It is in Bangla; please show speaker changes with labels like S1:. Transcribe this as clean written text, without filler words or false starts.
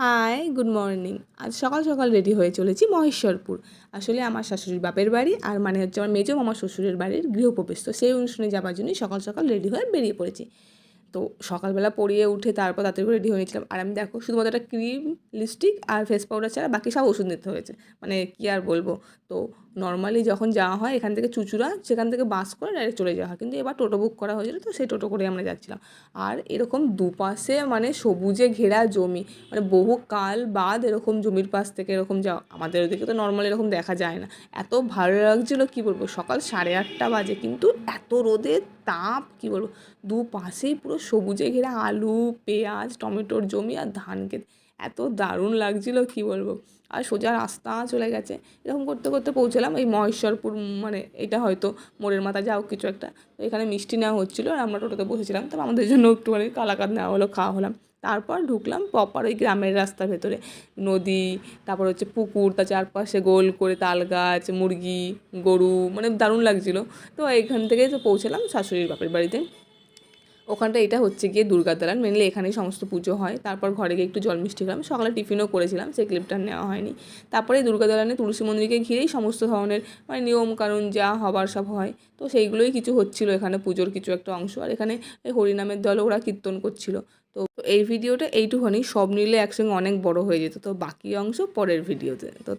S1: High, good morning. আজ সকাল সকাল রেডি হয়ে চলেছি মহেশ্বরপুর। আসলে আমার শাশুড়ির বাপের বাড়ি আর মানে হচ্ছে আমার মেজো মামা শ্বশুরের বাড়ির গৃহপ্রবেশ, তো সেই অনুষ্ঠানে যাবার জন্যই সকাল সকাল রেডি হয়ে বেরিয়ে পড়েছি। তো সকালবেলা পড়িয়ে উঠে তারপর তাড়াতাড়ি করে রেডি হয়ে নিয়েছিলাম। আর আমি দেখো শুধুমাত্র একটা ক্রিম, লিপস্টিক আর ফেস পাউডার ছাড়া বাকি সব ওষুধ নিতে হয়েছে। মানে কী আর বলবো। তো নর্মালি যখন যাওয়া হয় এখান থেকে চুঁচুড়া, সেখান থেকে বাস করে ডাইরেক্ট চলে যাওয়া হয়, কিন্তু এবার টোটো বুক করা হয়েছিল, তো সেই টোটো করে আমরা যাচ্ছিলাম। আর এরকম দুপাশে মানে সবুজে ঘেরা জমি, মানে বহু কাল বাদ এরকম জমির পাশ থেকে এরকম যাওয়া আমাদের ওদিকে তো নর্মালি এরকম দেখা যায় না। এত ভালো লাগছিলো কী বলবো। সকাল 8:30 বাজে, কিন্তু এত রোদের তাপ কী বলবো। দুপাশেই পুরো সবুজে ঘেরা আলু, পেঁয়াজ, টমেটোর জমি আর ধান ক্ষেত। এত দারুণ লাগছিলো কী বলবো। আর সোজা রাস্তা চলে গেছে, এরকম করতে করতে পৌঁছলাম এই মহেশ্বরপুর। মানে এটা হয়তো মোড়ের মাথা যাও কিছু একটা। তো এখানে মিষ্টি নেওয়া হচ্ছিলো আর আমরা টোটোতে বসেছিলাম, তবে আমাদের জন্য একটুখানি কালাকাঁদ নেওয়া হলো, খাওয়া হলাম। তারপর ঢুকলাম প্রপার ওই গ্রামের রাস্তার ভেতরে। নদী, তারপর হচ্ছে পুকুর, তার চারপাশে গোল করে তাল গাছ, মুরগি, গরু, মানে দারুণ লাগছিলো। তো এইখান থেকেই তো পৌঁছলাম শাশুড়ির বাপের বাড়িতে। ওখানটা এটা হচ্ছে গিয়ে দুর্গা দালান, মেনলি এখানেই সমস্ত পুজো হয়। তারপর ঘরে গিয়ে একটু জল মিষ্টি খেলাম, সকালে টিফিনও করেছিলাম, সেই ক্লিপটা নেওয়া হয়নি। তারপরে দুর্গা দালানে তুলসী মন্দিরকে ঘিরেই সমস্ত ধরনের মানে নিয়ম কানুন যা হবার সব হয়। তো সেইগুলোই কিছু হচ্ছিলো এখানে, পুজোর কিছু একটা অংশ। আর এখানে এই হরিনামের দলও ওরা কীর্তন করছিল। তো এই ভিডিওটা এইটুখানি, সব নিলে একসঙ্গে অনেক বড় হয়ে যেত, তো বাকি অংশ পরের ভিডিওতে। তো